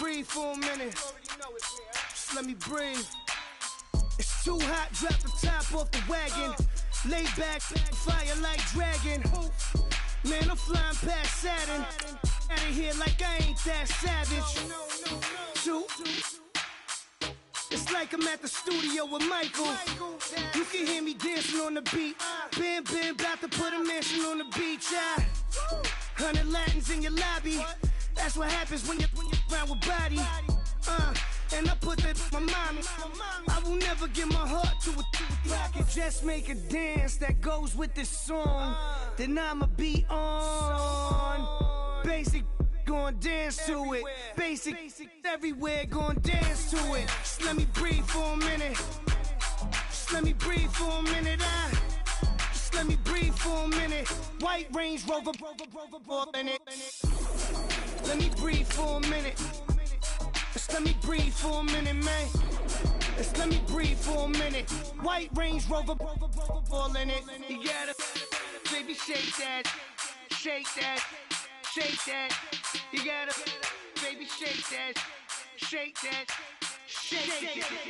breathe for a minute. Just let me breathe. It's too hot, drop the top off the wagon. Lay back, fire like dragon. Man, I'm flying past Saturn. Out of here like I ain't that savage. Shoot. It's like I'm at the studio with Michael. You can hear me dancing on the beat. Bam, about to put a mansion on the beach. 100 Latins in your lobby. That's what happens when you're around with body. And I put that in my mama. I will never give my heart to a I can just make a dance that goes with this song. Then I'ma be on. Basic, gon' dance to it. Basic, everywhere, gon' dance to it. Just let me breathe for a minute. Just let me breathe for a minute. Just let me breathe for a minute. White Range Rover, in it. Let me breathe for a minute. Just let me breathe for a minute, man. Just let me breathe for a minute. White Range Rover, all in it. You gotta, baby, shake that, shake that, shake that. You gotta, baby, shake that, shake that.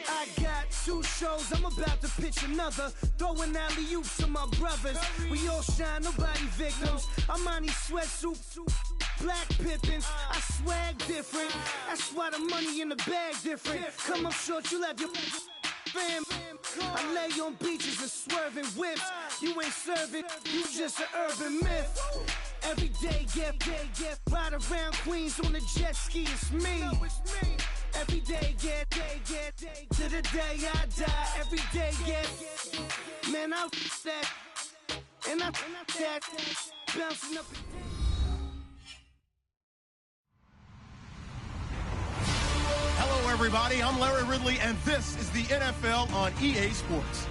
I got 2 shows, I'm about to pitch another. Throwing alley-oops to my brothers. We all shine, nobody victims. I'm on these sweatsuits, black Pippins. I swag different. That's why the money in the bag different. Come up short, you left your fam. I lay on beaches and swerving whips. You ain't serving, you just an urban myth. Every day, get ride around Queens on a jet ski, it's me. Every day, get to the day I die. Every day, get man, I that and I that bouncing up. Hello, everybody. I'm Larry Ridley, and this is the NFL on EA Sports.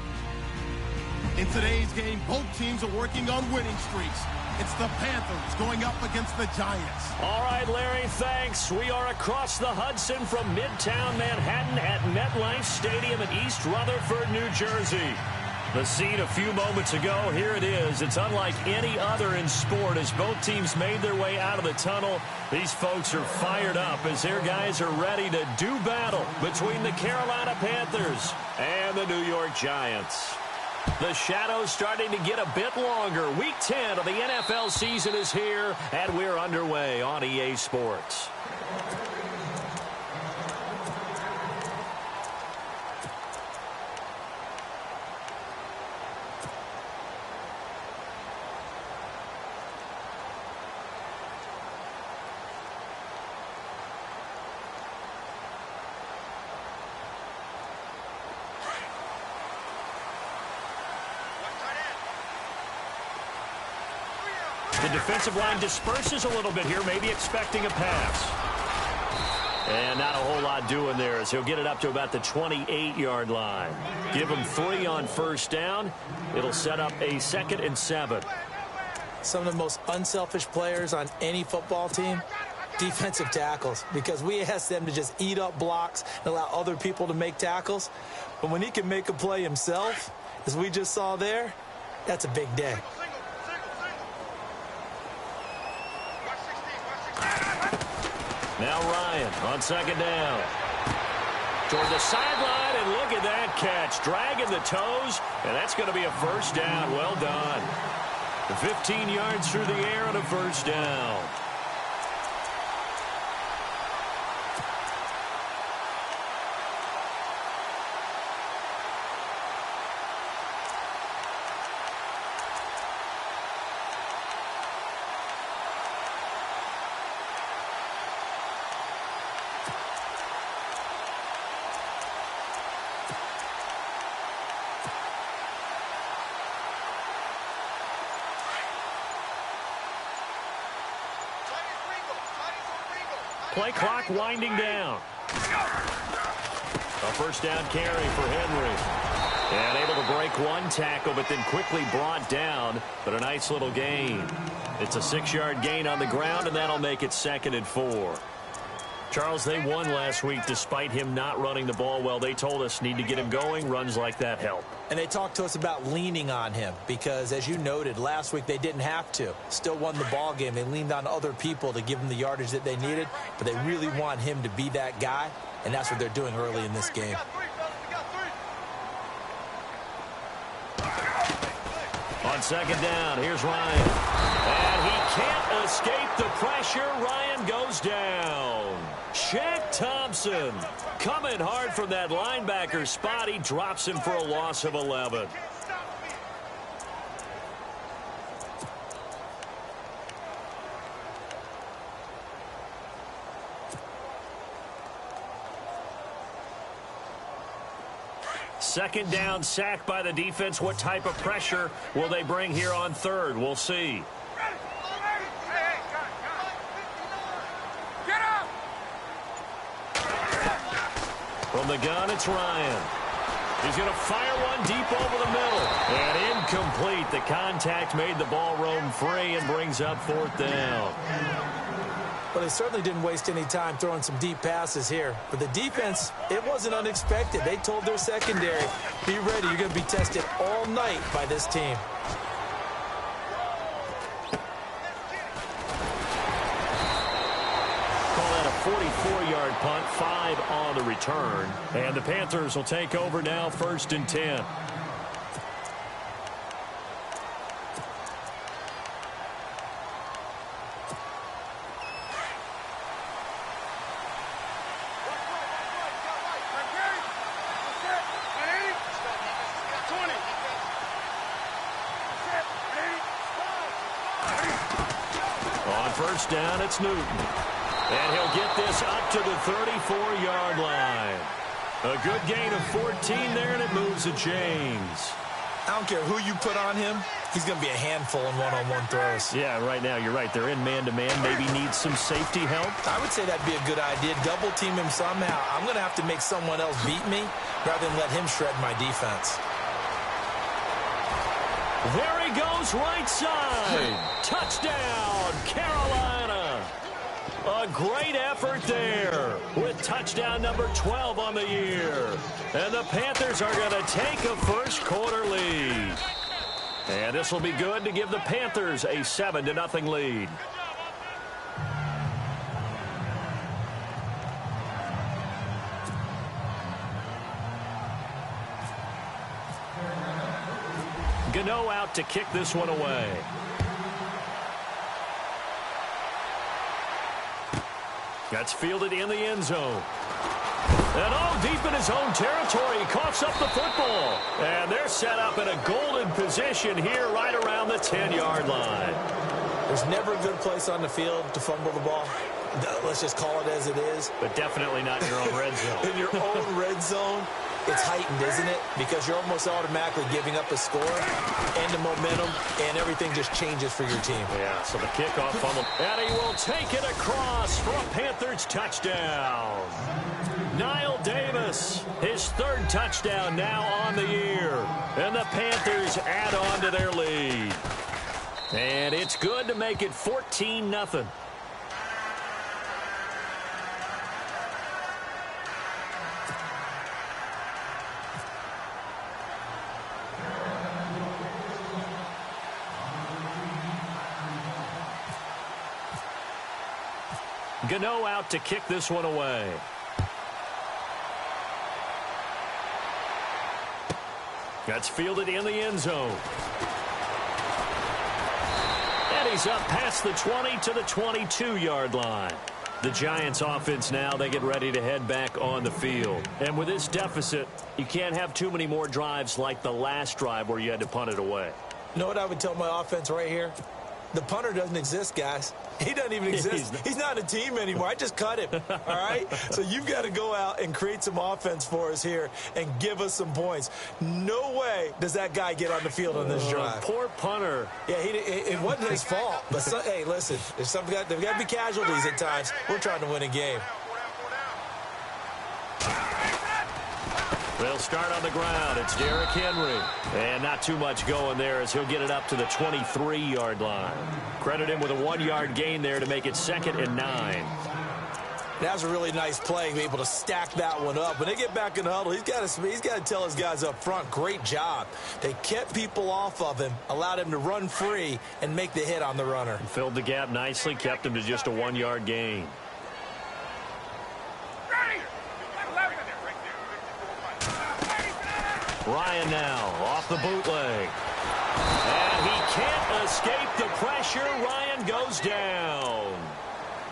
In today's game, both teams are working on winning streaks. It's the Panthers going up against the Giants. All right, Larry, thanks. We are across the Hudson from Midtown Manhattan at MetLife Stadium in East Rutherford, New Jersey. The scene a few moments ago, here it is. It's unlike any other in sport as both teams made their way out of the tunnel. These folks are fired up as their guys are ready to do battle between the Carolina Panthers and the New York Giants. The shadows starting to get a bit longer. Week 10 of the NFL season is here, and we're underway on EA Sports. The defensive line disperses a little bit here, maybe expecting a pass. And not a whole lot doing there as he'll get it up to about the 28-yard line. Give him 3 on first down. It'll set up a 2nd and 7. Some of the most unselfish players on any football team, defensive tackles, because we ask them to just eat up blocks and allow other people to make tackles. But when he can make a play himself, as we just saw there, that's a big day. Now Ryan on 2nd down. Toward the sideline, and look at that catch. Dragging the toes, and that's going to be a first down. Well done. 15 yards through the air and a first down. Play clock winding down. A first down carry for Henry. And able to break one tackle, but then quickly brought down. But a nice little gain. It's a 6-yard gain on the ground, and that'll make it 2nd and 4. Charles, they won last week despite him not running the ball well. They told us need to get him going. Runs like that help. And they talked to us about leaning on him because, as you noted, last week they didn't have to. Still won the ball game. They leaned on other people to give them the yardage that they needed, but they really want him to be that guy, and that's what they're doing early in this game. On second down, here's Ryan. And he can't escape the pressure. Ryan goes down. Shaq Thompson coming hard from that linebacker spot. He drops him for a loss of 11. Second down, sack by the defense. What type of pressure will they bring here on third? We'll see. From the gun, it's Ryan. He's going to fire one deep over the middle. And incomplete. The contact made the ball roam free and brings up fourth down. Well, they certainly didn't waste any time throwing some deep passes here. But the defense, it wasn't unexpected. They told their secondary, be ready. You're going to be tested all night by this team. Call that a 44-yard punt, 5 on the return. And the Panthers will take over now, 1st and 10. First down, it's Newton. And he'll get this up to the 34-yard line. A good gain of 14 there, and it moves to James. I don't care who you put on him. He's going to be a handful in one-on-one throws. Yeah, right now, you're right. They're in man-to-man. Maybe needs some safety help. I would say that'd be a good idea. Double team him somehow. I'm going to have to make someone else beat me rather than let him shred my defense. There he goes, right side. Touchdown, Carolina. A great effort there with touchdown number 12 on the year. And the Panthers are going to take a first quarter lead. And this will be good to give the Panthers a 7-0 lead. Gano out to kick this one away. That's fielded in the end zone. And deep in his own territory, he coughs up the football. And they're set up in a golden position here right around the 10-yard line. There's never a good place on the field to fumble the ball. Let's just call it as it is. But definitely not in your own red zone. In your own red zone, it's heightened, isn't it? Because you're almost automatically giving up a score and the momentum, and everything just changes for your team. Yeah, so the kickoff fumble. And he will take it across for a Panthers touchdown. Niall Davis, his 3rd touchdown now on the year. And the Panthers add on to their lead. And it's good to make it 14-0. Gano out to kick this one away. That's fielded in the end zone. And he's up past the 20 to the 22-yard line. The Giants offense now, they get ready to head back on the field. And with this deficit, you can't have too many more drives like the last drive where you had to punt it away. You know what I would tell my offense right here? The punter doesn't exist, guys. He doesn't even exist. He's not a team anymore. I just cut him, all right? So you've got to go out and create some offense for us here and give us some points. No way does that guy get on the field on this drive. Poor punter. Yeah, it wasn't his fault. But, hey, listen, there's got to be casualties at times. We're trying to win a game. They'll start on the ground. It's Derrick Henry. And not too much going there as he'll get it up to the 23-yard line. Credit him with a 1-yard gain there to make it 2nd and 9. That was a really nice play, able to stack that one up. When they get back in the huddle, he's got to tell his guys up front, great job. They kept people off of him, allowed him to run free and make the hit on the runner. Filled the gap nicely, kept him to just a 1-yard gain. Ryan now off the bootleg. And he can't escape the pressure. Ryan goes down.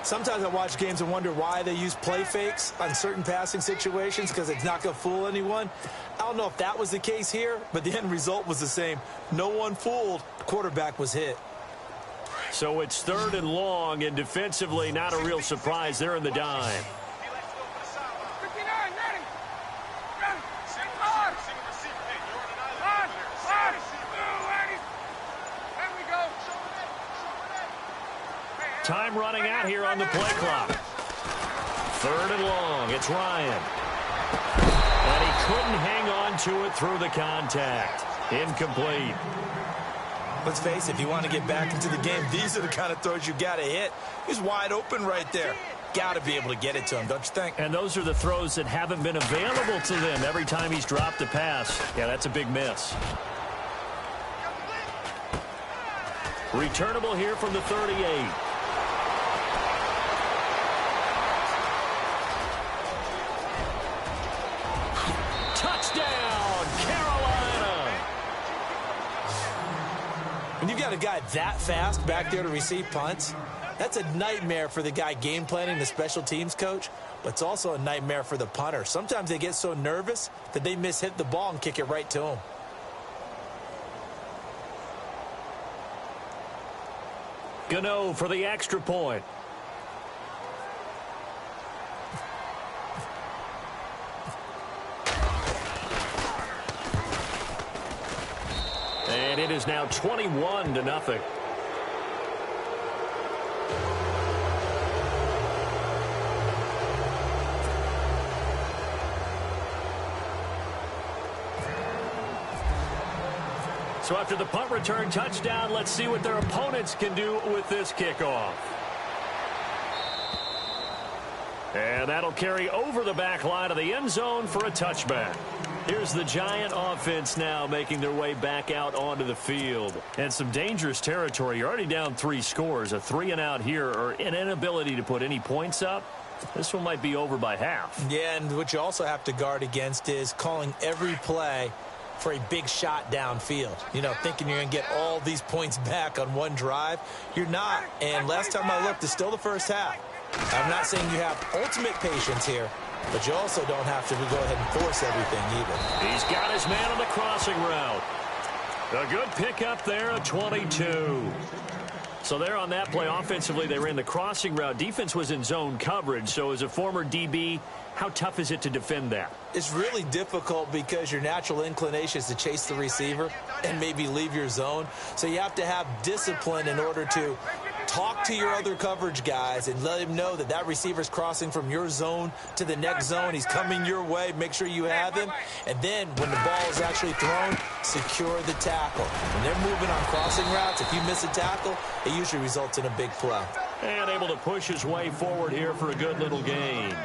Sometimes I watch games and wonder why they use play fakes on certain passing situations, because it's not going to fool anyone. I don't know if that was the case here, but the end result was the same. No one fooled. The quarterback was hit. So it's 3rd and long, and defensively not a real surprise. They're in the dime. Time running out here on the play clock. 3rd and long. It's Ryan. And he couldn't hang on to it through the contact. Incomplete. Let's face it, if you want to get back into the game, these are the kind of throws you got to hit. He's wide open right there. Got to be able to get it to him, don't you think? And those are the throws that haven't been available to them every time he's dropped a pass. Yeah, that's a big miss. Returnable here from the 38. Touchdown, Carolina! When you've got a guy that fast back there to receive punts, that's a nightmare for the guy game planning, the special teams coach, but it's also a nightmare for the punter. Sometimes they get so nervous that they hit the ball and kick it right to him. Gano for the extra point. And it is now 21-0. So after the punt return touchdown, let's see what their opponents can do with this kickoff. And that'll carry over the back line of the end zone for a touchback. Here's the Giant offense now making their way back out onto the field. And some dangerous territory. You're already down 3 scores. A 3-and-out here, or an inability to put any points up. This one might be over by half. Yeah, and what you also have to guard against is calling every play for a big shot downfield. You know, thinking you're going to get all these points back on one drive. You're not. And last time I looked, it's still the first half. I'm not saying you have ultimate patience here, but you also don't have to go ahead and force everything either. He's got his man on the crossing route. A good pickup there, a 22. So there on that play, offensively, they ran the crossing route. Defense was in zone coverage. So as a former DB, how tough is it to defend that? It's really difficult because your natural inclination is to chase the receiver and maybe leave your zone. So you have to have discipline in order to talk to your other coverage guys and let him know that that receiver's crossing from your zone to the next zone. He's coming your way. Make sure you have him. And then when the ball is actually thrown, secure the tackle. When they're moving on crossing routes, if you miss a tackle, it usually results in a big play. And able to push his way forward here for a good little gain.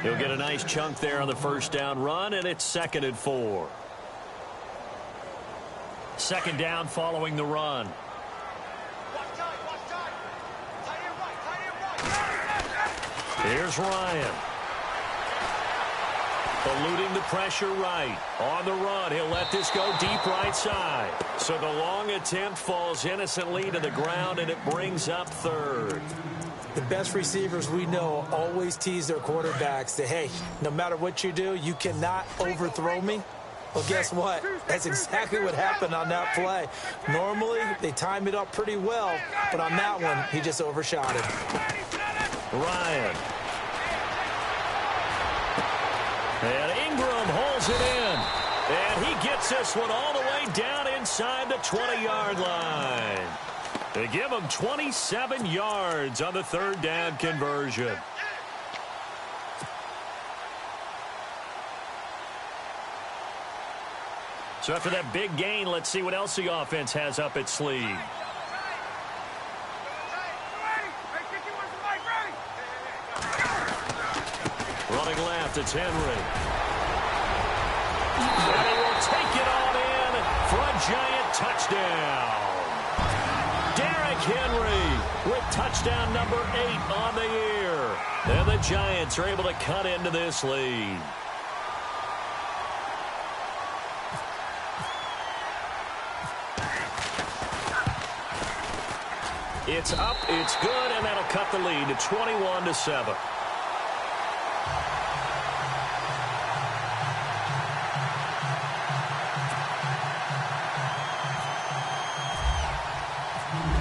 He'll get a nice chunk there on the first down run, and it's 2nd and 4. 2nd down following the run. Here's Ryan. Eluding the pressure right. On the run, he'll let this go deep right side. So the long attempt falls innocently to the ground, and it brings up 3rd. The best receivers we know always tease their quarterbacks that, hey, no matter what you do, you cannot overthrow me. Well, guess what? That's exactly what happened on that play. Normally, they time it up pretty well, but on that one, he just overshot it. Ryan. And Ingram holds it in. And he gets this one all the way down inside the 20-yard line. They give him 27 yards on the 3rd down conversion. So after that big gain, let's see what else the offense has up its sleeve. Running left, it's Henry. And he will take it on in for a giant touchdown. Derrick Henry with touchdown number 8 on the year. And the Giants are able to cut into this lead. It's up, it's good, and that'll cut the lead to 21-7.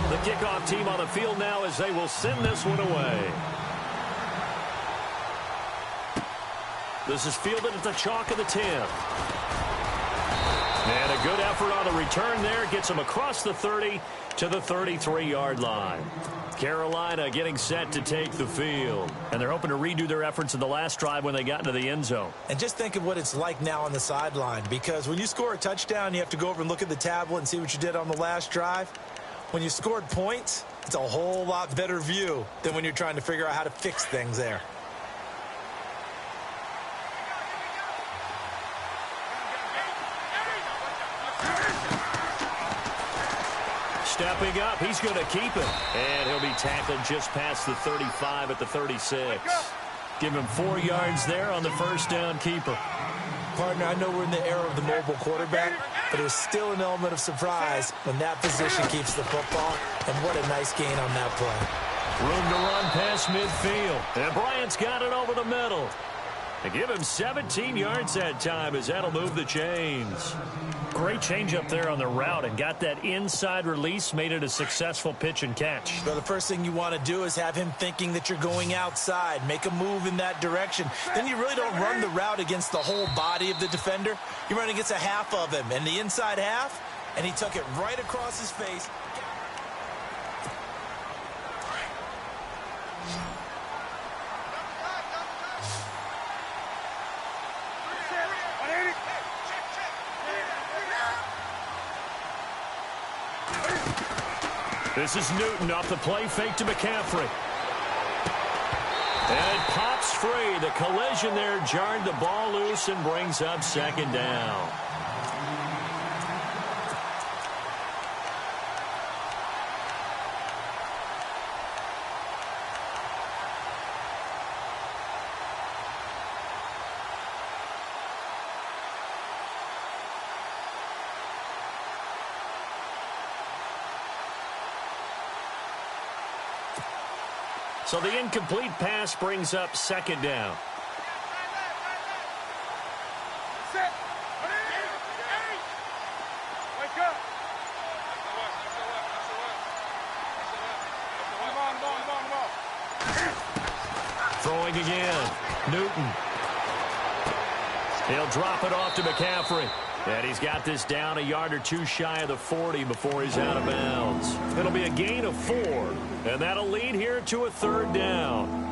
The kickoff team on the field now as they will send this one away. This is fielded at the chalk of the 10. And a good effort on the return there. Gets him across the 30 to the 33-yard line. Carolina getting set to take the field. And they're hoping to redo their efforts in the last drive when they got into the end zone. And just think of what it's like now on the sideline. Because when you score a touchdown, you have to go over and look at the tablet and see what you did on the last drive. When you scored points, it's a whole lot better view than when you're trying to figure out how to fix things there. Stepping up, he's going to keep it. And he'll be tackled just past the 35 at the 36. Give him 4 yards there on the first down keeper. Partner, I know we're in the era of the mobile quarterback, but there's still an element of surprise when that position keeps the football. And what a nice gain on that play. Room to run past midfield. And Bryant's got it over the middle. They give him 17 yards that time as that'll move the chains. Great change up there on the route and got that inside release, made it a successful pitch and catch. So the first thing you want to do is have him thinking that you're going outside, make a move in that direction. Then you really don't run the route against the whole body of the defender. You run against a half of him, and the inside half, and he took it right across his face. This is Newton off the play fake to McCaffrey. And it pops free. The collision there jarred the ball loose and brings up second down. So the incomplete pass brings up second down. Throwing again. Newton. He'll drop it off to McCaffrey. And he's got this down a yard or two shy of the 40 before he's out of bounds. It'll be a gain of 4, and that'll lead here to a third down.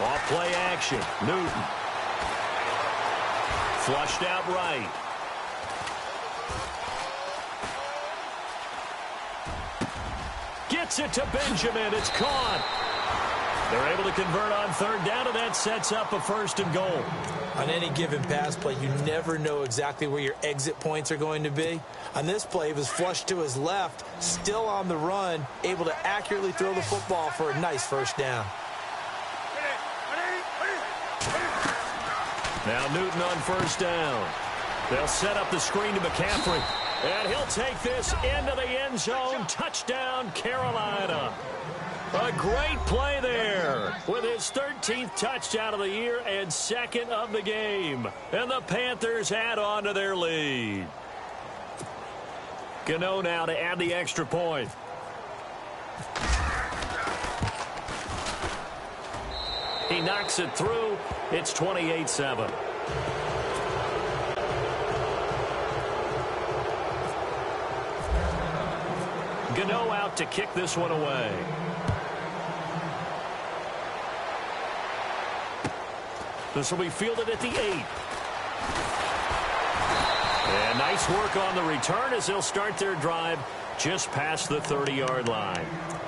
Off play action. Newton. Flushed out right. Gets it to Benjamin. It's caught. They're able to convert on third down, and that sets up a first and goal. On any given pass play, you never know exactly where your exit points are going to be. On this play, he was flushed to his left, still on the run, able to accurately throw the football for a nice first down. Now Newton on first down. They'll set up the screen to McCaffrey. And he'll take this into the end zone. Touchdown, Carolina. A great play there with his 13th touchdown of the year and second of the game. And the Panthers add on to their lead. Gano now to add the extra point. He knocks it through. It's 28-7. Gano out to kick this one away. This will be fielded at the 8. And nice work on the return as they'll start their drive just past the 30-yard line.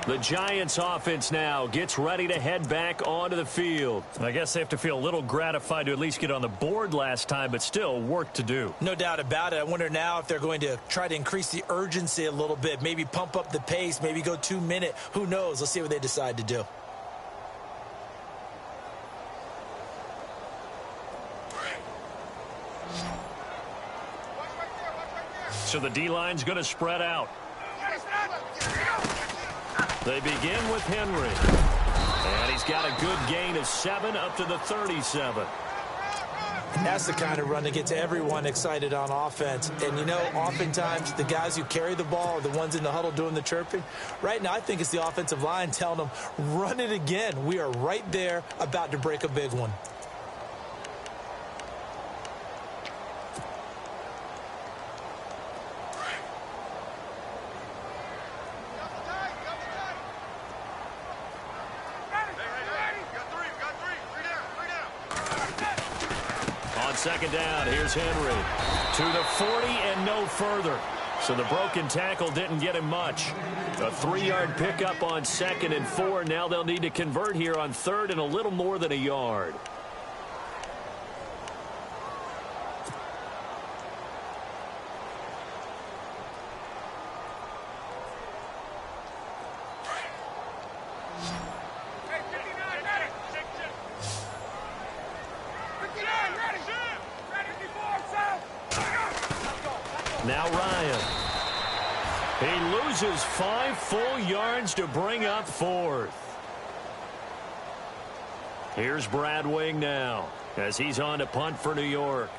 The Giants offense now gets ready to head back onto the field. I guess they have to feel a little gratified to at least get on the board last time, but still work to do. No doubt about it. I wonder now if they're going to try to increase the urgency a little bit, maybe pump up the pace, maybe go 2-minute. Who knows? Let's see what they decide to do. So the D-line's going to spread out. They begin with Henry. And he's got a good gain of 7 up to the 37. And that's the kind of run that gets everyone excited on offense. And, you know, oftentimes the guys who carry the ball are the ones in the huddle doing the chirping. Right now, I think it's the offensive line telling them, run it again. We are right there about to break a big one. Second down, here's Henry to the 40 and no further. So the broken tackle didn't get him much. A 3-yard pickup on 2nd and 4. Now they'll need to convert here on 3rd and a little more than a yard. Now Ryan. He loses 5 full yards to bring up 4th. Here's Brad Wing now as he's on to punt for New York.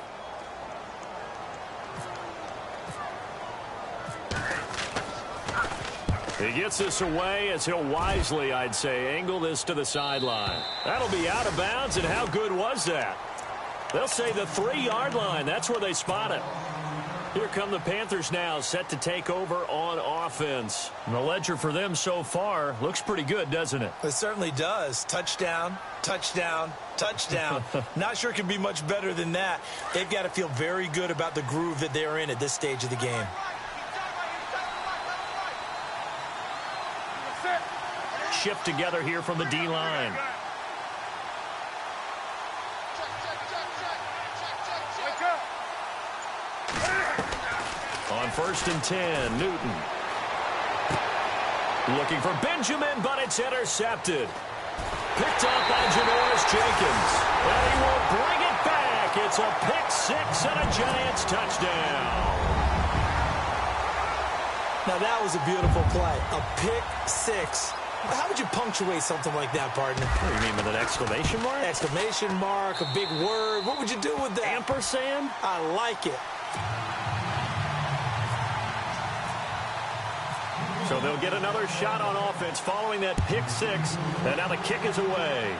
He gets this away as he'll wisely, I'd say, angle this to the sideline. That'll be out of bounds, and how good was that? They'll say the 3-yard line. That's where they spot it. Here come the Panthers now, set to take over on offense. And the ledger for them so far looks pretty good, doesn't it? It certainly does. Touchdown, touchdown, touchdown. Not sure it can be much better than that. They've got to feel very good about the groove that they're in at this stage of the game. Shift together here from the D-line. On 1st and 10, Newton. Looking for Benjamin, but it's intercepted. Picked up by Janoris Jenkins. And he will bring it back. It's a pick 6 and a Giants touchdown. Now that was a beautiful play. A pick 6. How would you punctuate something like that, partner? What do you mean, with an exclamation mark? Exclamation mark, a big word. What would you do with that? Ampersand? I like it. So they'll get another shot on offense following that pick 6. And now the kick is away.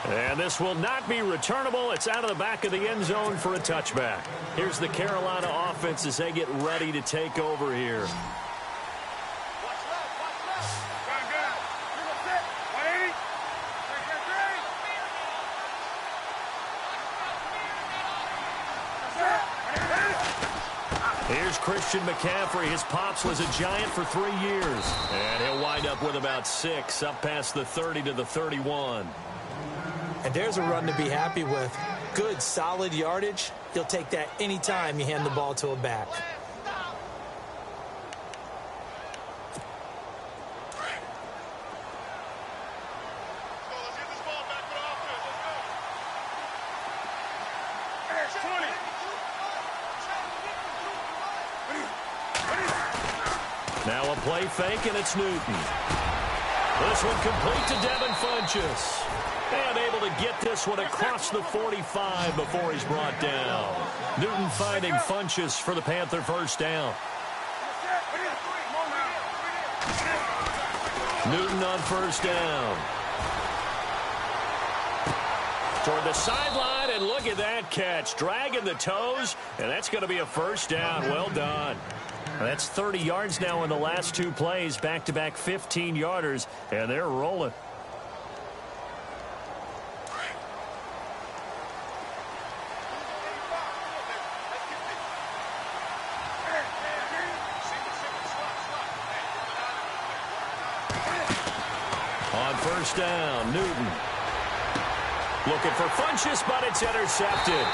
And this will not be returnable. It's out of the back of the end zone for a touchback. Here's the Carolina offense as they get ready to take over here. Here's Christian McCaffrey. His pops was a Giant for 3 years. And he'll wind up with about 6 up past the 30 to the 31. And there's a run to be happy with. Good, solid yardage. You'll take that anytime you hand the ball to a back. Now a play fake, and it's Newton. This one complete to Devin Funchess. And able to get this one across the 45 before he's brought down. Newton finding Funchess for the Panther first down. Newton on first down. Toward the sideline, and look at that catch. Dragging the toes, and that's going to be a first down. Well done. That's 30 yards now in the last two plays. Back-to-back 15-yarders, and they're rolling. On first down, Newton. Looking for Funchess, but it's intercepted.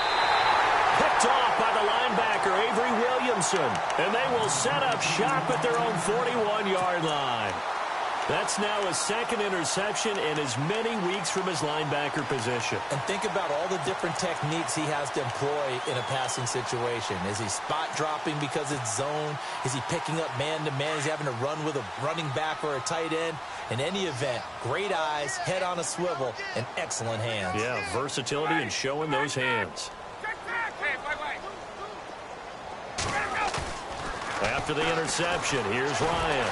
Picked off by the linebacker, Avery Williamson. And they will set up shop at their own 41-yard line. That's now his second interception in as many weeks from his linebacker position. And think about all the different techniques he has to employ in a passing situation. Is he spot dropping because it's zone? Is he picking up man-to-man? Is he having to run with a running back or a tight end? In any event, great eyes, head on a swivel, and excellent hands. Yeah, versatility and showing those hands. After the interception, here's Ryan.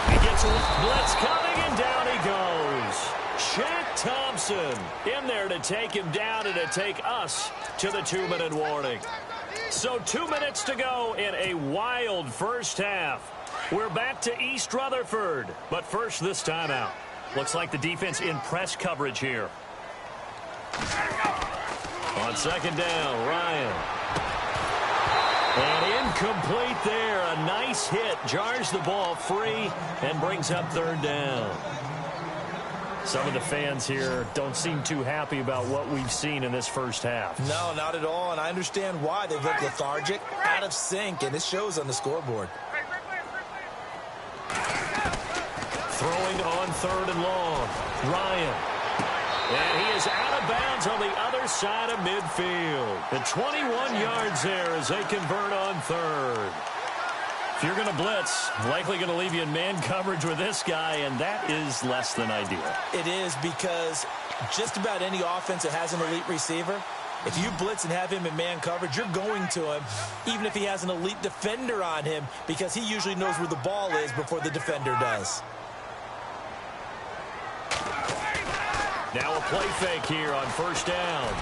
He gets a blitz coming, and down he goes. Shaq Thompson in there to take him down and to take us to the 2-minute warning. So 2 minutes to go in a wild first half. We're back to East Rutherford, but first this timeout. Looks like the defense in press coverage here. On second down, Ryan. And incomplete there. A nice hit. Jars the ball free and brings up third down. Some of the fans here don't seem too happy about what we've seen in this first half. No, not at all, and I understand why. They look lethargic, out of sync, and it shows on the scoreboard. Throwing on third and long. Ryan. And he is out of bounds on the other side of midfield. And 21 yards there as they convert on third. If you're going to blitz, likely going to leave you in man coverage with this guy, and that is less than ideal. It is, because just about any offense that has an elite receiver, if you blitz and have him in man coverage, you're going to him, even if he has an elite defender on him, because he usually knows where the ball is before the defender does. Now a play fake here on first down.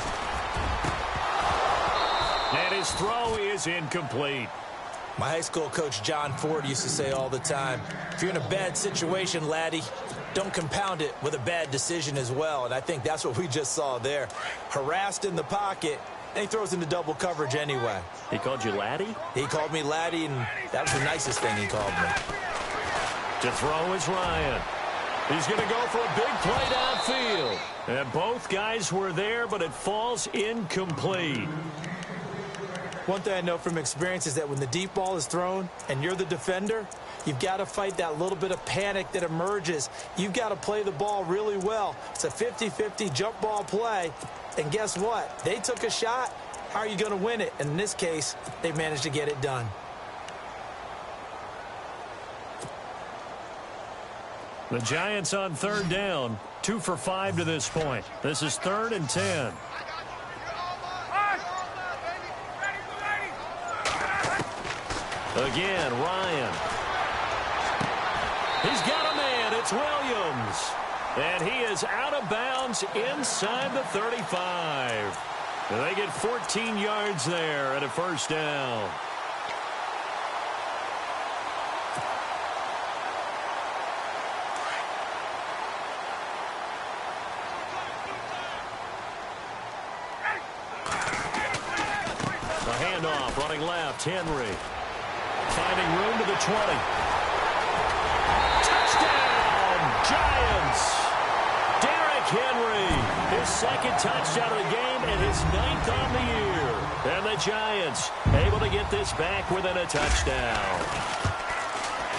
And his throw is incomplete. My high school coach, John Ford, used to say all the time, if you're in a bad situation, laddie, don't compound it with a bad decision as well. And I think that's what we just saw there. Harassed in the pocket, and he throws into double coverage anyway. He called you laddie? He called me laddie, and that was the nicest thing he called me. To throw is Ryan. He's going to go for a big play downfield. And both guys were there, but it falls incomplete. One thing I know from experience is that when the deep ball is thrown and you're the defender, you've got to fight that little bit of panic that emerges. You've got to play the ball really well. It's a 50-50 jump ball play. And guess what? They took a shot. How are you going to win it? And in this case, they managed to get it done. The Giants on third down, 2 for 5 to this point. This is 3rd and 10. Again, Ryan. He's got a man. It's Williams. And he is out of bounds inside the 35. And they get 14 yards there at a first down. Handoff, running left, Henry. Finding room to the 20. Touchdown, Giants! Derrick Henry, his second touchdown of the game and his 9th on the year. And the Giants able to get this back within a touchdown.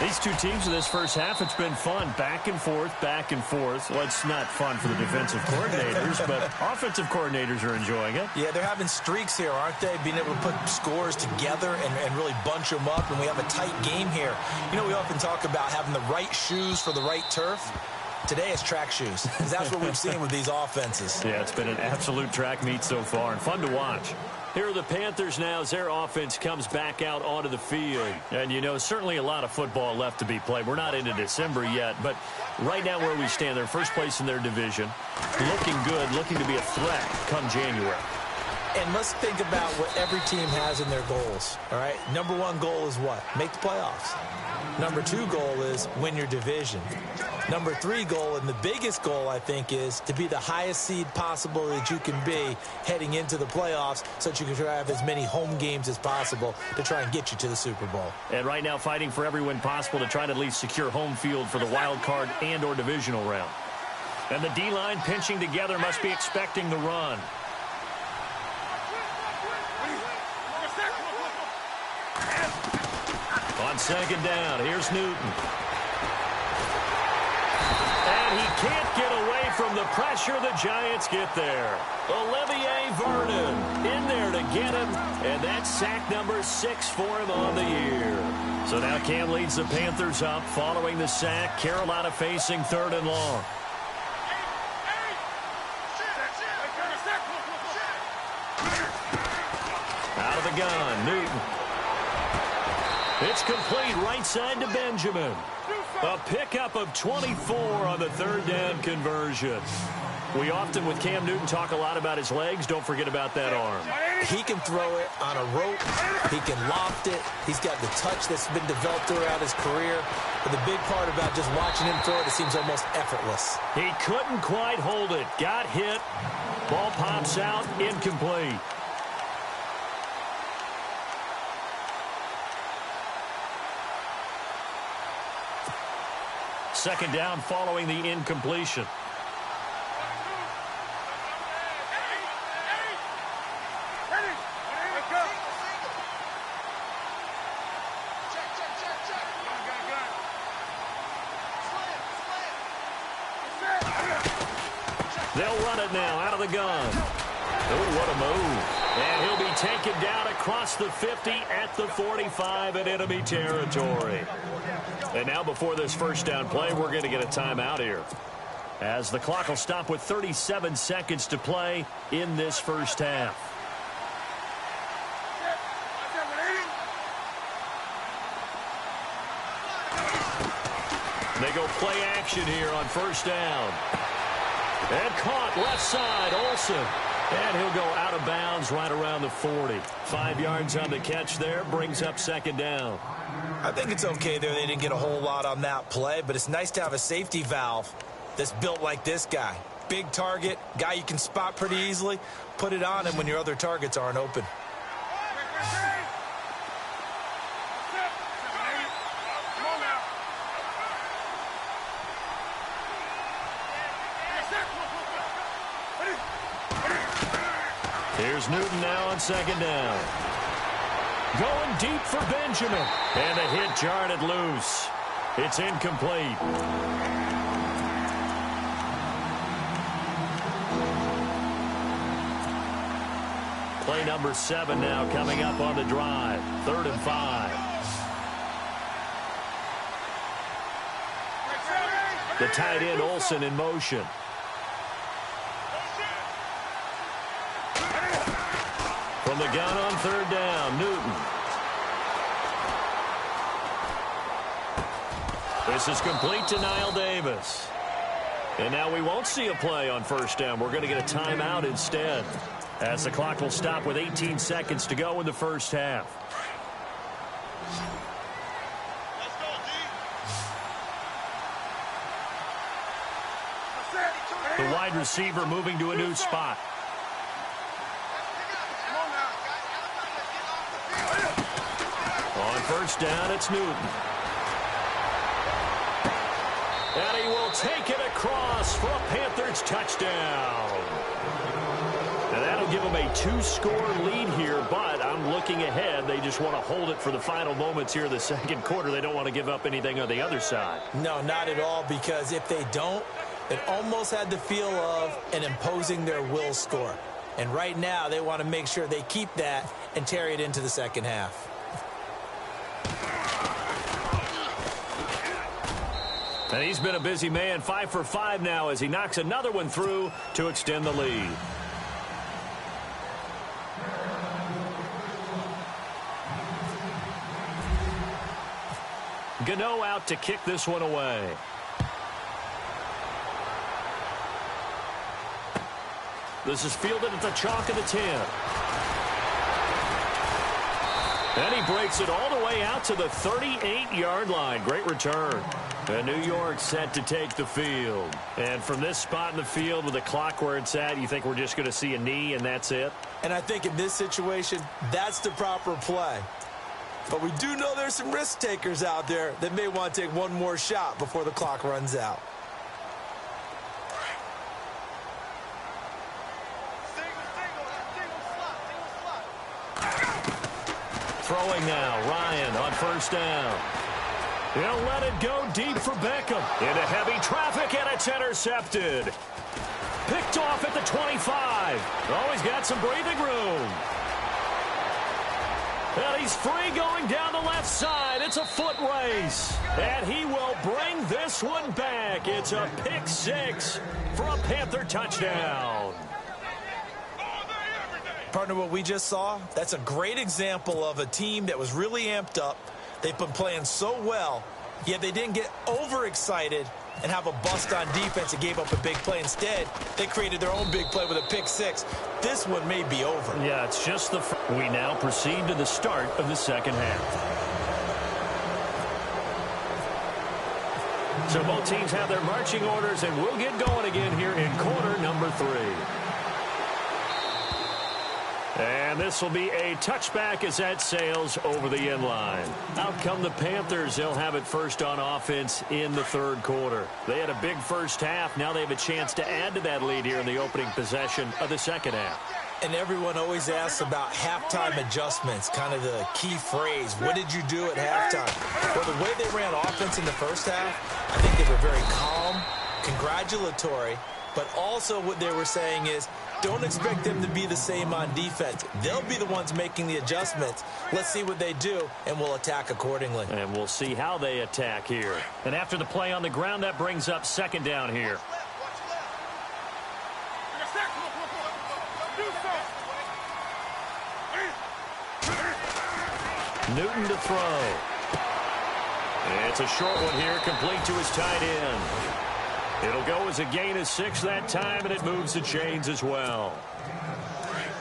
These two teams in this first half, it's been fun. Back and forth, back and forth. Well, it's not fun for the defensive coordinators, but offensive coordinators are enjoying it. Yeah, they're having streaks here, aren't they? Being able to put scores together and really bunch them up, and we have a tight game here. You know, we often talk about having the right shoes for the right turf. Today it's track shoes, because that's what we've seen with these offenses. Yeah, it's been an absolute track meet so far, and fun to watch. Here are the Panthers now as their offense comes back out onto the field. And, you know, certainly a lot of football left to be played. We're not into December yet, but right now where we stand, they're first place in their division. Looking good, looking to be a threat come January. And let's think about what every team has in their goals, all right? Number one goal is what? Make the playoffs. Number two goal is win your division. Number three goal, and the biggest goal, I think, is to be the highest seed possible that you can be heading into the playoffs so that you can have as many home games as possible to try and get you to the Super Bowl. And right now fighting for every win possible to try to at least secure home field for the wild card and or divisional round. And the D-line pinching together must be expecting the run. On second down, here's Newton. And he can't get away from the pressure. The Giants get there. Olivier Vernon in there to get him. And that's sack number 6 for him on the year. So now Cam leads the Panthers up following the sack. Carolina facing 3rd and long. Out of the gun, Newton. It's complete right side to Benjamin. A pickup of 24 on the 3rd down conversion. We often, with Cam Newton, talk a lot about his legs. Don't forget about that arm. He can throw it on a rope. He can loft it. He's got the touch that's been developed throughout his career. But the big part about just watching him throw it, it seems almost effortless. He couldn't quite hold it. Got hit. Ball pops out. Incomplete. Second down following the incompletion. They'll run it now out of the gun. Oh, what a move. And he'll be taken down across the 50 at the 45 in enemy territory. And now before this first down play, we're going to get a timeout here, as the clock will stop with 37 seconds to play in this first half. They go play action here on first down. And caught left side, Olsen. And he'll go out of bounds right around the 40. 5 yards on the catch there, brings up second down. I think it's okay there. They didn't get a whole lot on that play, but it's nice to have a safety valve that's built like this guy. Big target, guy you can spot pretty easily. Put it on him when your other targets aren't open. Here's Newton now on second down. Going deep for Benjamin. And a hit jarred it loose. It's incomplete. Play number 7 now coming up on the drive. 3rd and 5. The tight end Olsen in motion. From the gun on 3rd down, Newton. This is complete to Niall Davis. And now we won't see a play on first down. We're going to get a timeout instead, as the clock will stop with 18 seconds to go in the first half. The wide receiver moving to a new spot. On first down, it's Newton. And he will take it across for a Panthers touchdown. And that'll give them a 2-score lead here, but I'm looking ahead. They just want to hold it for the final moments here in the second quarter. They don't want to give up anything on the other side. No, not at all, because if they don't, it almost had the feel of an imposing their will score. And right now, they want to make sure they keep that and carry it into the second half. And he's been a busy man, 5 for 5 now as he knocks another one through to extend the lead. Gano out to kick this one away. This is fielded at the chalk of the 10. And he breaks it all the way out to the 38-yard line. Great return. And New York set to take the field. And from this spot in the field with the clock where it's at, you think we're just going to see a knee and that's it? And I think in this situation, that's the proper play. But we do know there's some risk takers out there that may want to take one more shot before the clock runs out. Throwing now, Ryan on first down. He'll let it go deep for Beckham. Into heavy traffic, and it's intercepted. Picked off at the 25. Oh, he's got some breathing room. And he's free going down the left side. It's a foot race. And he will bring this one back. It's a pick six for a Panther touchdown. Partner, what we just saw, that's a great example of a team that was really amped up. They've been playing so well, yet they didn't get overexcited and have a bust on defense that gave up a big play. Instead, they created their own big play with a pick six. This one may be over. Yeah, it's just the... We now proceed to the start of the second half. So both teams have their marching orders, and we'll get going again here in quarter number 3. And this will be a touchback as that sails over the end line. Out come the Panthers. They'll have it first on offense in the third quarter. They had a big first half. Now they have a chance to add to that lead here in the opening possession of the second half. And everyone always asks about halftime adjustments, kind of the key phrase. What did you do at halftime? Well, the way they ran offense in the first half, I think they were very calm, congratulatory, but also what they were saying is, don't expect them to be the same on defense. They'll be the ones making the adjustments. Let's see what they do, and we'll attack accordingly. And we'll see how they attack here. And after the play on the ground, that brings up second down here. Newton to throw. It's a short one here, complete to his tight end. It'll go as a gain of 6 that time, and it moves the chains as well.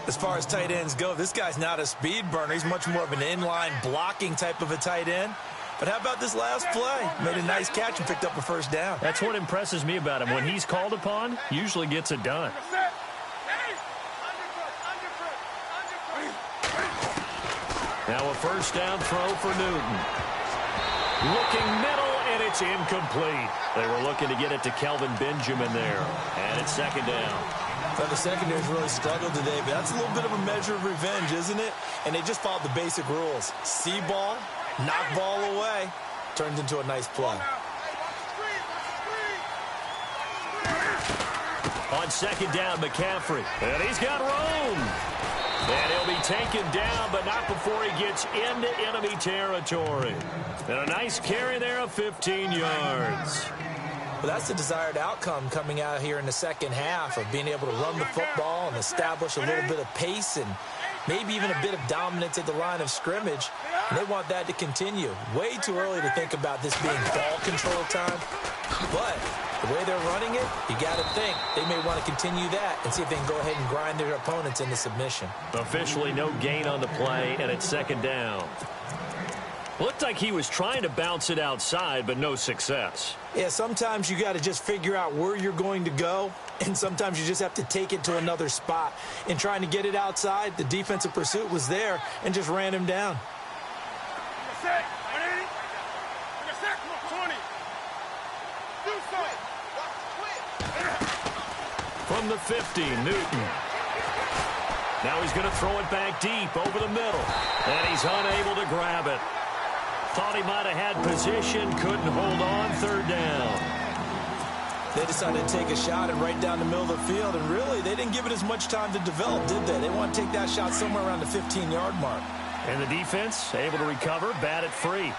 As far as tight ends go, this guy's not a speed burner. He's much more of an inline blocking type of a tight end. But how about this last play? Made a nice catch and picked up a first down. That's what impresses me about him. When he's called upon, usually gets it done. Now a first down throw for Newton. Looking middle, and it's incomplete. They were looking to get it to Kelvin Benjamin there. And it's second down. Well, the secondary's really struggled today, but that's a little bit of a measure of revenge, isn't it? And they just followed the basic rules. See ball, knock ball away. Turns into a nice play. On second down, McCaffrey. And he's got room. And he'll be taken down, but not before he gets into enemy territory. And a nice carry there of 15 yards. Well, that's the desired outcome coming out here in the second half of being able to run the football and establish a little bit of pace and maybe even a bit of dominance at the line of scrimmage. And they want that to continue. Way too early to think about this being ball control time. But the way they're running it, you got to think they may want to continue that and see if they can go ahead and grind their opponents into submission. Officially no gain on the play, and it's second down. Looked like he was trying to bounce it outside, but no success. Yeah, sometimes you got to just figure out where you're going to go, and sometimes you just have to take it to another spot. In trying to get it outside, the defensive pursuit was there and just ran him down. From the 50, Newton. Now he's going to throw it back deep over the middle, and he's unable to grab it. Thought he might have had position, couldn't hold on, third down. They decided to take a shot and right down the middle of the field, and really, they didn't give it as much time to develop, did they? They want to take that shot somewhere around the 15-yard mark. And the defense able to recover, bat it free.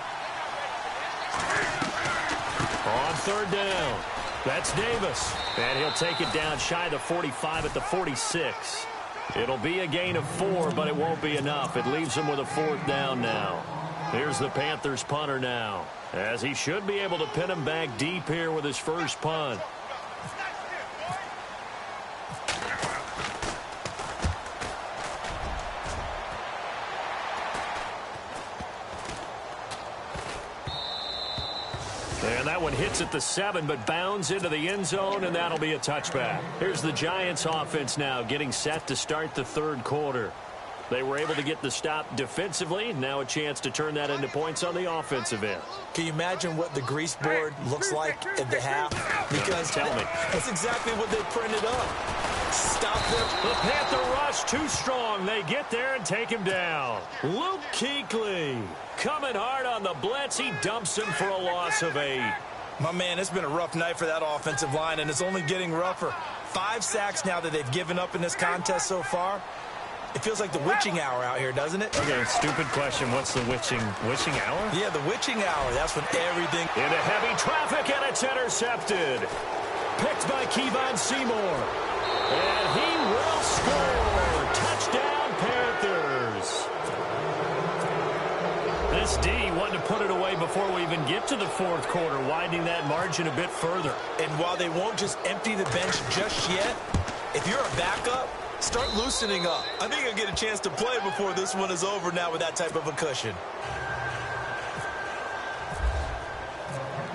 On third down, that's Davis. And he'll take it down shy of the 45 at the 46. It'll be a gain of 4, but it won't be enough. It leaves him with a 4th down now. Here's the Panthers punter now, as he should be able to pin him back deep here with his first punt. And that one hits at the 7, but bounds into the end zone, and that'll be a touchback. Here's the Giants offense now getting set to start the third quarter. They were able to get the stop defensively. Now a chance to turn that into points on the offensive end. Can you imagine what the grease board looks like at the half? Because tell me. That's exactly what they printed up. Stop them. The Panther rush too strong. They get there and take him down. Luke Kuechly coming hard on the blitz. He dumps him for a loss of 8. My man, it's been a rough night for that offensive line, and it's only getting rougher. 5 sacks now that they've given up in this contest so far. It feels like the witching hour out here, doesn't it? Okay, stupid question. What's the witching hour? Yeah, the witching hour. That's when everything... Into heavy traffic, and it's intercepted. Picked by Kevon Seymour. And he will score. Touchdown, Panthers. This D wanted to put it away before we even get to the fourth quarter, widening that margin a bit further. And while they won't just empty the bench just yet, if you're a backup, start loosening up. I think you'll get a chance to play before this one is over now with that type of a cushion.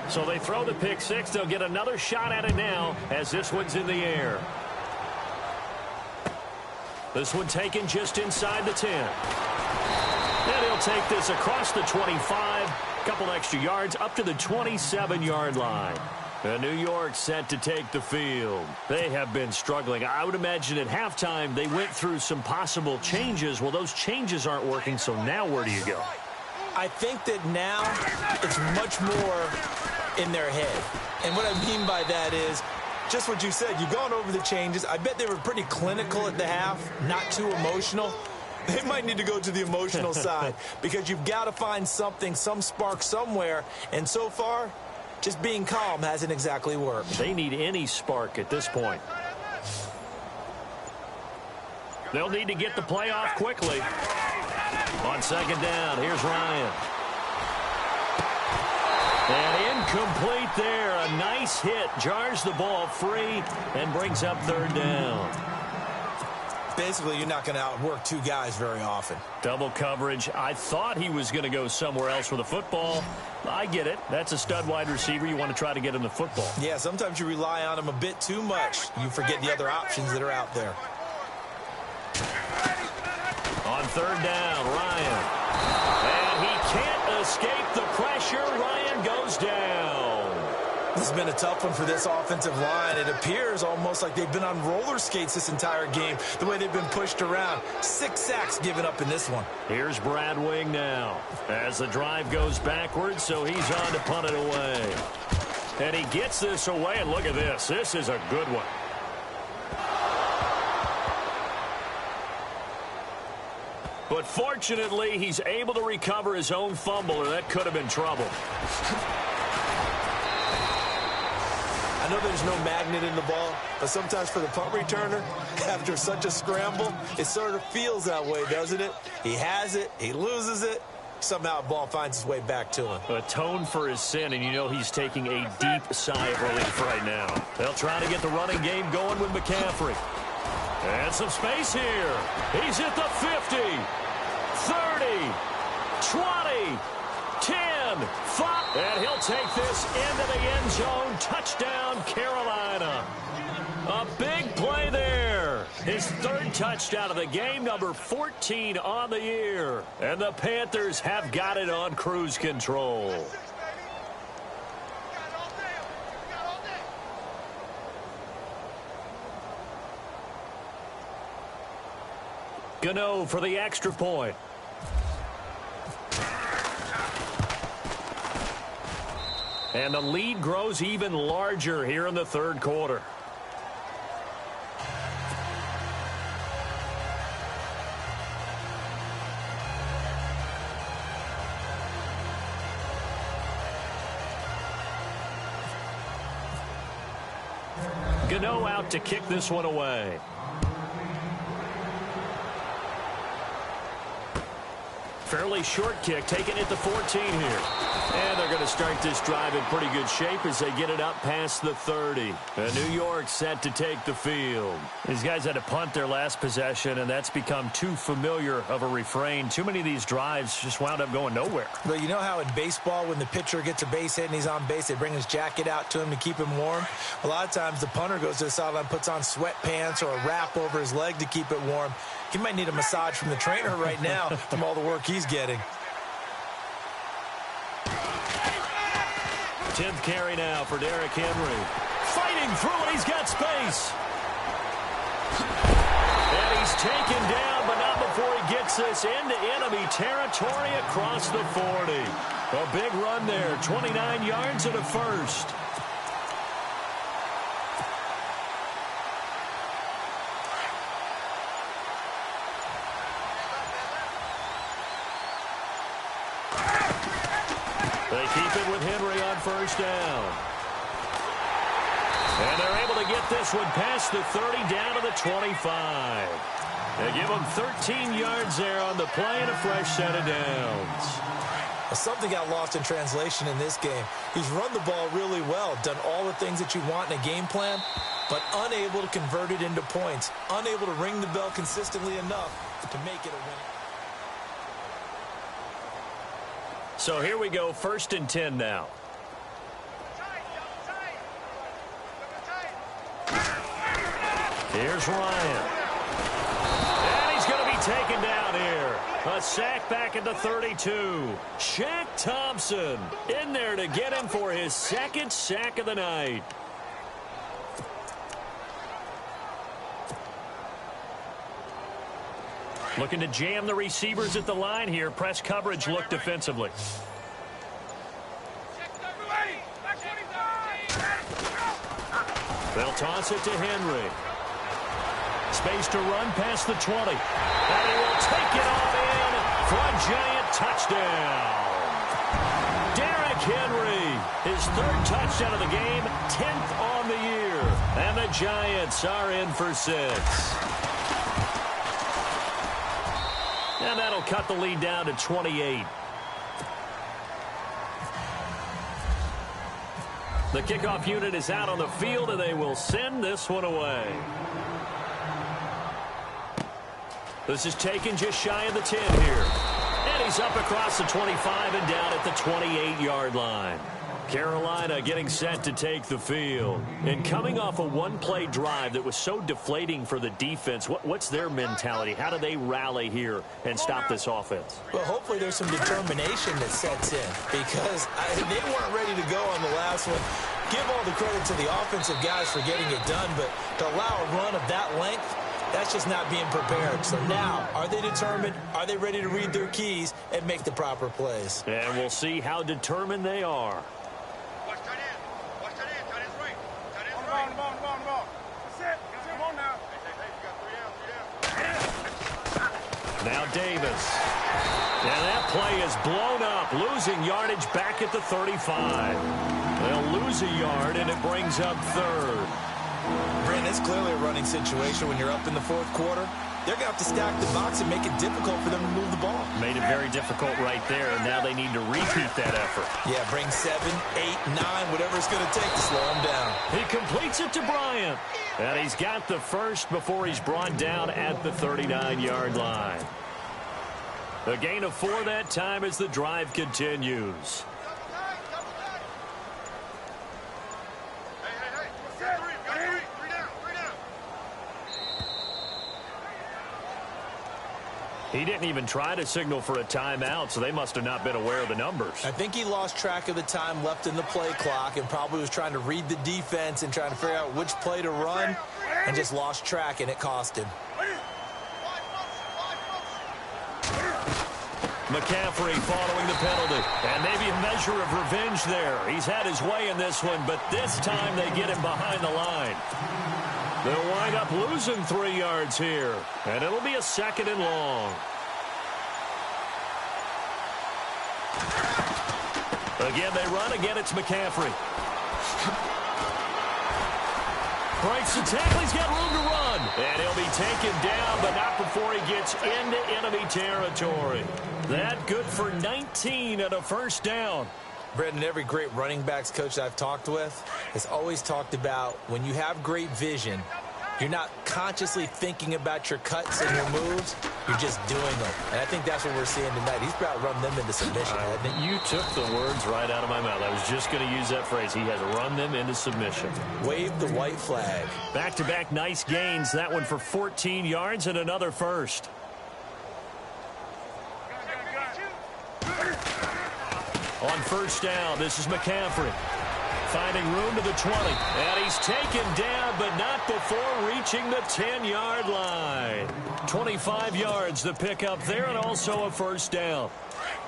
So they throw the pick 6. They'll get another shot at it now as this one's in the air. This one taken just inside the 10. And he'll take this across the 25. Couple extra yards up to the 27-yard line. And New York set to take the field. They have been struggling. I would imagine at halftime they went through some possible changes. Well, those changes aren't working, so now where do you go? I think that now it's much more in their head. And what I mean by that is just what you said. You've gone over the changes. I bet they were pretty clinical at the half, not too emotional. They might need to go to the emotional side because you've got to find something, some spark somewhere. And so far, just being calm hasn't exactly worked. They need any spark at this point. They'll need to get the play off quickly. On second down, here's Ryan. And incomplete there. A nice hit. Jars the ball free and brings up third down. Basically, you're not going to outwork 2 guys very often. Double coverage. I thought he was going to go somewhere else for the football. I get it. That's a stud wide receiver. You want to try to get him the football. Yeah, sometimes you rely on him a bit too much. You forget the other options that are out there. On third down, Ryan. And he can't escape the pressure. Ryan goes down. This has been a tough one for this offensive line. It appears almost like they've been on roller skates this entire game, the way they've been pushed around. 6 sacks given up in this one. Here's Brad Wing now as the drive goes backwards, so he's on to punt it away. And he gets this away, and look at this. This is a good one. But fortunately, he's able to recover his own fumble, or that could have been trouble. I know there's no magnet in the ball, but sometimes for the punt returner, after such a scramble, it sort of feels that way, doesn't it? He has it, he loses it, somehow the ball finds its way back to him. Atone for his sin, and you know he's taking a deep sigh of relief right now. They'll try to get the running game going with McCaffrey. And some space here. He's at the 50, 30, 20, 10, 5. And he'll take this into the end zone. Touchdown, Carolina. A big play there. His 3rd touchdown of the game, number 14 on the year. And the Panthers have got it on cruise control. Gano for the extra point. And the lead grows even larger here in the third quarter. Gano out to kick this one away. Fairly short kick, taken at the 14 here. And they're going to start this drive in pretty good shape as they get it up past the 30. And New York set to take the field. These guys had to punt their last possession, and that's become too familiar of a refrain. Too many of these drives just wound up going nowhere. But you know how in baseball, when the pitcher gets a base hit and he's on base, they bring his jacket out to him to keep him warm? A lot of times the punter goes to the sideline, puts on sweatpants or a wrap over his leg to keep it warm. He might need a massage from the trainer right now from all the work he's getting. 10th carry now for Derrick Henry. Fighting through it, he's got space. And he's taken down, but not before he gets this into enemy territory across the 40. A big run there, 29 yards and a first. They keep it with Henry on first down. And they're able to get this one past the 30 down to the 25. They give them 13 yards there on the play and a fresh set of downs. Something got lost in translation in this game. He's run the ball really well, done all the things that you want in a game plan, but unable to convert it into points, unable to ring the bell consistently enough to make it a win. So here we go, 1st and 10 now. Here's Ryan. And he's going to be taken down here. A sack back at the 32. Shaq Thompson in there to get him for his 2nd sack of the night. Looking to jam the receivers at the line here. Press coverage look defensively. They'll toss it to Henry. Space to run past the 20. And he will take it on in for a giant touchdown. Derrick Henry, his 3rd touchdown of the game, 10th on the year. And the Giants are in for 6. And that'll cut the lead down to 28. The kickoff unit is out on the field, and they will send this one away. This is taken just shy of the 10 here. And he's up across the 25 and down at the 28-yard line. Carolina getting set to take the field. And coming off a one-play drive that was so deflating for the defense, what's their mentality? How do they rally here and stop this offense? Well, hopefully there's some determination that sets in because they weren't ready to go on the last one. Give all the credit to the offensive guys for getting it done, but to allow a run of that length, that's just not being prepared. So now, are they determined? Are they ready to read their keys and make the proper plays? And we'll see how determined they are. Now Davis. And that play is blown up, losing yardage back at the 35. They'll lose a yard, and it brings up 3rd. Brent, it's clearly a running situation when you're up in the 4th quarter. They're going to have to stack the box and make it difficult for them to move the ball. Made it very difficult right there, and now they need to repeat that effort. Yeah, bring 7, 8, 9, whatever it's going to take to slow him down. He completes it to Bryant. And he's got the first before he's brought down at the 39-yard line. A gain of 4 that time as the drive continues. He didn't even try to signal for a timeout, so they must have not been aware of the numbers. I think he lost track of the time left in the play clock and probably was trying to read the defense and trying to figure out which play to run and just lost track, and it cost him. McCaffrey following the penalty. And maybe a measure of revenge there. He's had his way in this one, but this time they get him behind the line. They'll wind up losing 3 yards here. And it'll be a 2nd and long. Again, they run. Again, it's McCaffrey. Breaks the tackle. He's got room to run. And he'll be taken down, but not before he gets into enemy territory. That good for 19 and a first down. Brendan, every great running backs coach that I've talked with has always talked about when you have great vision, you're not consciously thinking about your cuts and your moves. You're just doing them. And I think that's what we're seeing tonight. He's about to run them into submission, hasn't he? You took the words right out of my mouth. I was just going to use that phrase. He has run them into submission. Wave the white flag. Back-to-back nice gains. That one for 14 yards and another first. On first down, this is McCaffrey. Finding room to the 20. And he's taken down, but not before reaching the 10-yard line. 25 yards to pick up there, and also a first down.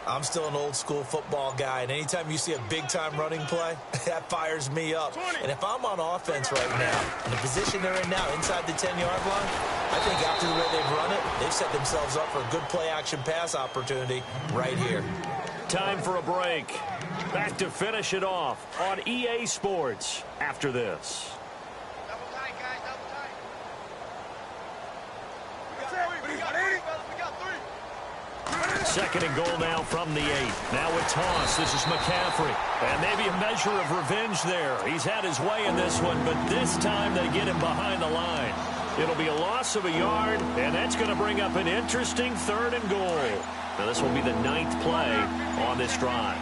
I'm still an old-school football guy, and anytime you see a big-time running play, that fires me up. And if I'm on offense right now, in the position they're in now, inside the 10-yard line, I think after the way they've run it, they've set themselves up for a good play-action pass opportunity right here. Time for a break. Back to finish it off on EA Sports after this. Double tight, guys, double tight. We got three. Second and goal now from the 8. Now a toss. This is McCaffrey. And maybe a measure of revenge there. He's had his way in this one, but this time they get him behind the line. It'll be a loss of a yard, and that's going to bring up an interesting third and goal. Now this will be the 9th play on this drive.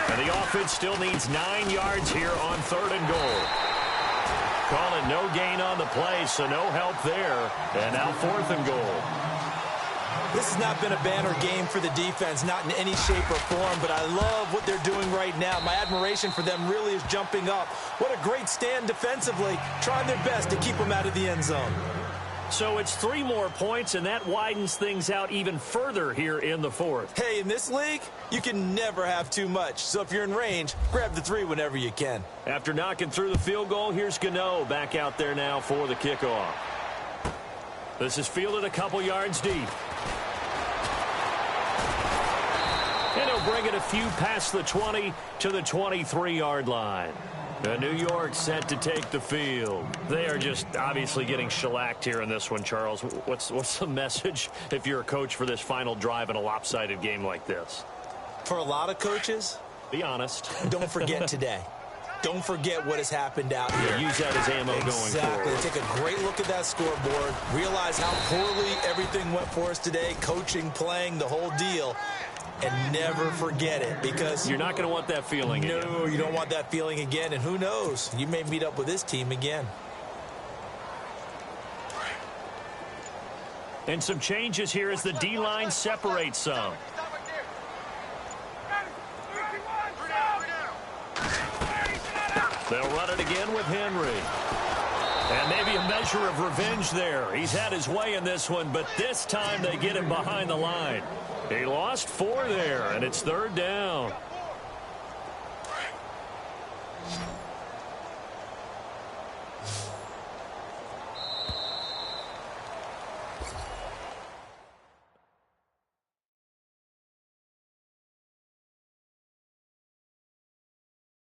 And the offense still needs 9 yards here on third and goal. Call it no gain on the play, so no help there. And now 4th and goal. This has not been a banner game for the defense, not in any shape or form, but I love what they're doing right now. My admiration for them really is jumping up. What a great stand defensively, trying their best to keep them out of the end zone. So it's 3 more points, and that widens things out even further here in the 4th. Hey, in this league, you can never have too much. So if you're in range, grab the 3 whenever you can. After knocking through the field goal, here's Gano back out there now for the kickoff. This is fielded a couple yards deep. And he'll bring it a few past the 20 to the 23-yard line. New York set to take the field. They are just obviously getting shellacked here in this one, Charles. What's the message if you're a coach for this final drive in a lopsided game like this? For a lot of coaches, be honest. Don't forget today. Don't forget what has happened out here. Use that as ammo going forward. Exactly. Take a great look at that scoreboard. Realize how poorly everything went for us today. Coaching, playing, the whole deal. And never forget it, because you're not going to want that feeling again. No, you don't want that feeling again. And who knows? You may meet up with this team again. And some changes here as the D-line separates some. They'll run it again with Henry. And maybe a measure of revenge there. He's had his way in this one, but this time they get him behind the line. He lost 4 there, and it's 3rd down.